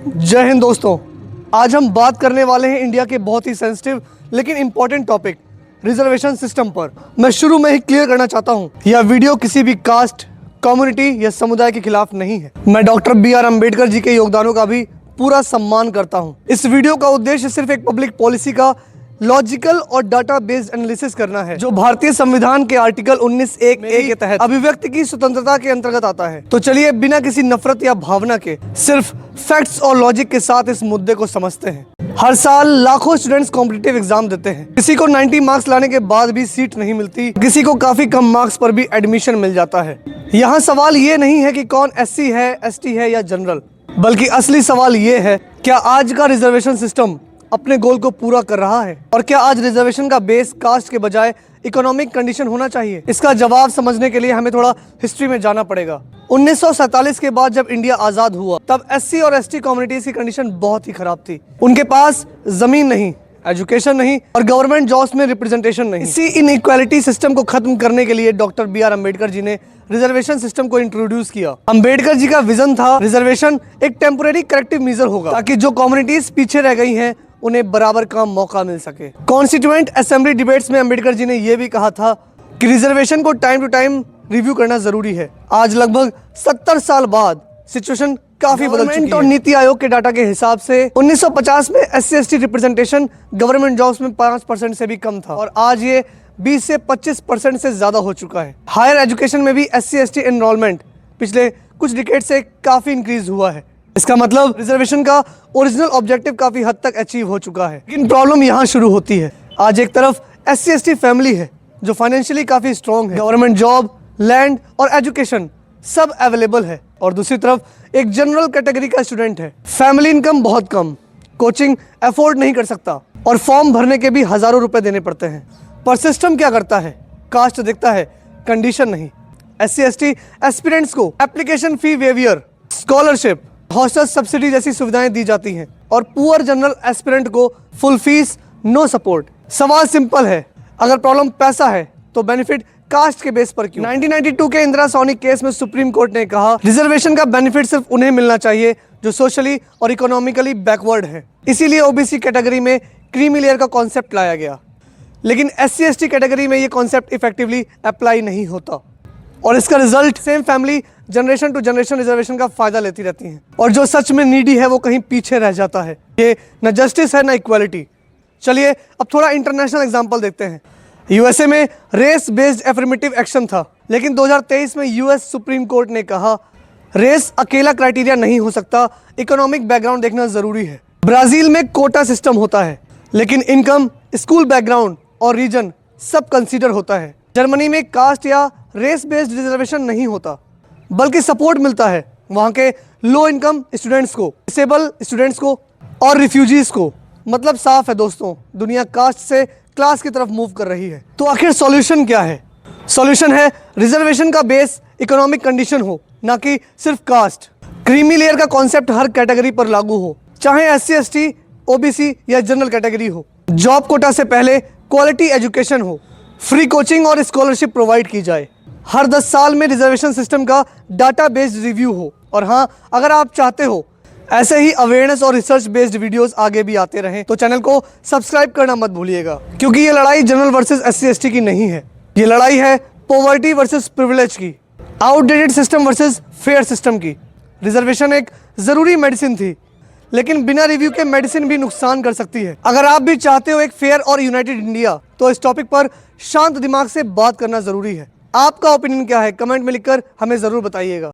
जय हिंद दोस्तों, आज हम बात करने वाले हैं इंडिया के बहुत ही सेंसिटिव लेकिन इंपॉर्टेंट टॉपिक रिजर्वेशन सिस्टम पर। मैं शुरू में ही क्लियर करना चाहता हूं, यह वीडियो किसी भी कास्ट, कम्युनिटी या समुदाय के खिलाफ नहीं है। मैं डॉक्टर BR अम्बेडकर जी के योगदानों का भी पूरा सम्मान करता हूं। इस वीडियो का उद्देश्य सिर्फ एक पब्लिक पॉलिसी का लॉजिकल और डाटा बेस्ड एनालिसिस करना है, जो भारतीय संविधान के आर्टिकल 19(1)(a) के तहत अभिव्यक्ति की स्वतंत्रता के अंतर्गत आता है। तो चलिए बिना किसी नफरत या भावना के सिर्फ फैक्ट्स और लॉजिक के साथ इस मुद्दे को समझते हैं। हर साल लाखों स्टूडेंट्स कॉम्पिटिटिव एग्जाम देते हैं। किसी को 90 मार्क्स लाने के बाद भी सीट नहीं मिलती, किसी को काफी कम मार्क्स पर भी एडमिशन मिल जाता है। यहाँ सवाल ये नहीं है कि कौन SC है, ST है या जनरल, बल्कि असली सवाल ये है, क्या आज का रिजर्वेशन सिस्टम अपने गोल को पूरा कर रहा है? और क्या आज रिजर्वेशन का बेस कास्ट के बजाय इकोनॉमिक कंडीशन होना चाहिए? इसका जवाब समझने के लिए हमें थोड़ा हिस्ट्री में जाना पड़ेगा। 1947 के बाद जब इंडिया आजाद हुआ, तब SC और ST कम्युनिटीज की कंडीशन बहुत ही खराब थी। उनके पास जमीन नहीं, एजुकेशन नहीं और गवर्नमेंट जॉब्स में रिप्रेजेंटेशन नहीं। इसी इनइक्वालिटी सिस्टम को खत्म करने के लिए डॉक्टर BR अम्बेडकर जी ने रिजर्वेशन सिस्टम को इंट्रोड्यूस किया। अम्बेडकर जी का विजन था, रिजर्वेशन एक टेम्पोरेरी करेक्टिव मेजर होगा ताकि जो कम्युनिटीज पीछे रह गई हैं उन्हें बराबर का मौका मिल सके। कॉन्स्टिट्यूएंट असेंबली डिबेट्स में अम्बेडकर जी ने यह भी कहा था कि रिजर्वेशन को टाइम टू टाइम रिव्यू करना जरूरी है। आज लगभग 70 साल बाद सिचुएशन काफी बदल चुकी है। और नीति आयोग के डाटा के हिसाब से 1950 में SC ST representation government jobs में 5% से भी कम था और आज ये 20 से 25% से ज्यादा हो चुका है। हायर एजुकेशन में भी SC ST एनरोलमेंट पिछले कुछ डिकेड से काफी इंक्रीज हुआ है। इसका मतलब रिजर्वेशन का ओरिजिनल ऑब्जेक्टिव काफी हद तक अचीव हो चुका है। लेकिन प्रॉब्लम यहाँ शुरू होती है। आज एक तरफ SC ST फैमिली है जो फाइनेंशियली काफी स्ट्रॉन्ग है, गवर्नमेंट जॉब, लैंड और एजुकेशन सब अवेलेबल है, और दूसरी तरफ एक जनरल कैटेगरी का स्टूडेंट है, फैमिली इनकम बहुत कम, कोचिंग अफोर्ड नहीं कर सकता और फॉर्म भरने के भी हजारों रुपए देने पड़ते हैं। पर सिस्टम क्या करता है? कास्ट देखता है, कंडीशन नहीं। SC ST एस्पिरेंट्स को application fee waiver, scholarship, hostel subsidy जैसी सुविधाएं दी जाती हैं और पुअर जनरल एस्पिरेंट को फुल फीस, नो सपोर्ट। सवाल सिंपल है, अगर प्रॉब्लम पैसा है तो बेनिफिट कास्ट के बेस पर क्यों? 1992 के इंदिरा सोनी केस में सुप्रीम कोर्ट ने कहा रिजर्वेशन का बेनिफिट सिर्फ उन्हें मिलना चाहिए जो सोशली और इकोनॉमिकली बैकवर्ड है। इसीलिए OBC कैटेगरी में क्रीमी लेयर का कॉन्सेप्ट लाया गया। लेकिन SC ST कैटेगरी में ये कॉन्सेप्ट इफेक्टिवली अप्लाई नहीं होता और इसका result same family generation to generation reservation का फायदा लेती रहती हैं और जो सच में नीडी है वो कहीं पीछे रह जाता है। ये न जस्टिस है न इक्वालिटी। चलिए अब थोड़ा इंटरनेशनल एग्जांपल देखते हैं। USA में रेस बेस्ड एफर्मेटिव एक्शन था, लेकिन 2023 में US सुप्रीम कोर्ट ने कहा रेस अकेला क्राइटेरिया नहीं हो सकता, इकोनॉमिक बैकग्राउंड देखना जरूरी है। ब्राजील में कोटा सिस्टम होता है, लेकिन इनकम, स्कूल बैकग्राउंड और रीजन सब कंसीडर होता है। जर्मनी में कास्ट या रेस बेस्ड रिजर्वेशन नहीं होता, बल्कि सपोर्ट मिलता है वहां के लो इनकम स्टूडेंट्स को, डिसेबल स्टूडेंट्स को और रिफ्यूजीज को। मतलब साफ है दोस्तों, दुनिया कास्ट से क्लास की तरफ मूव कर रही है। तो आखिर सॉल्यूशन क्या है? सॉल्यूशन है रिजर्वेशन का बेस इकोनॉमिक कंडीशन हो, ना कि सिर्फ कास्ट। क्रीमी लेयर का कॉन्सेप्ट हर कैटेगरी पर लागू हो, चाहे SC ST, OBC या जनरल कैटेगरी हो। जॉब कोटा से पहले क्वालिटी एजुकेशन हो, फ्री कोचिंग और स्कॉलरशिप प्रोवाइड की जाए। हर 10 साल में रिजर्वेशन सिस्टम का डाटा बेस्ड रिव्यू हो। और हाँ, अगर आप चाहते हो ऐसे ही अवेयरनेस और रिसर्च बेस्ड वीडियोस आगे भी आते रहें तो चैनल को सब्सक्राइब करना मत भूलिएगा, क्योंकि ये लड़ाई जनरल वर्सेस SC ST की नहीं है। ये लड़ाई है पॉवर्टी वर्सेस प्रिविलेज की, outdated system versus fair system की। रिजर्वेशन एक जरूरी मेडिसिन थी, लेकिन बिना रिव्यू के मेडिसिन भी नुकसान कर सकती है। अगर आप भी चाहते हो एक फेयर और यूनाइटेड इंडिया, तो इस टॉपिक पर शांत दिमाग से बात करना जरूरी है। आपका ओपिनियन क्या है? कमेंट में लिखकर हमें जरूर बताइएगा।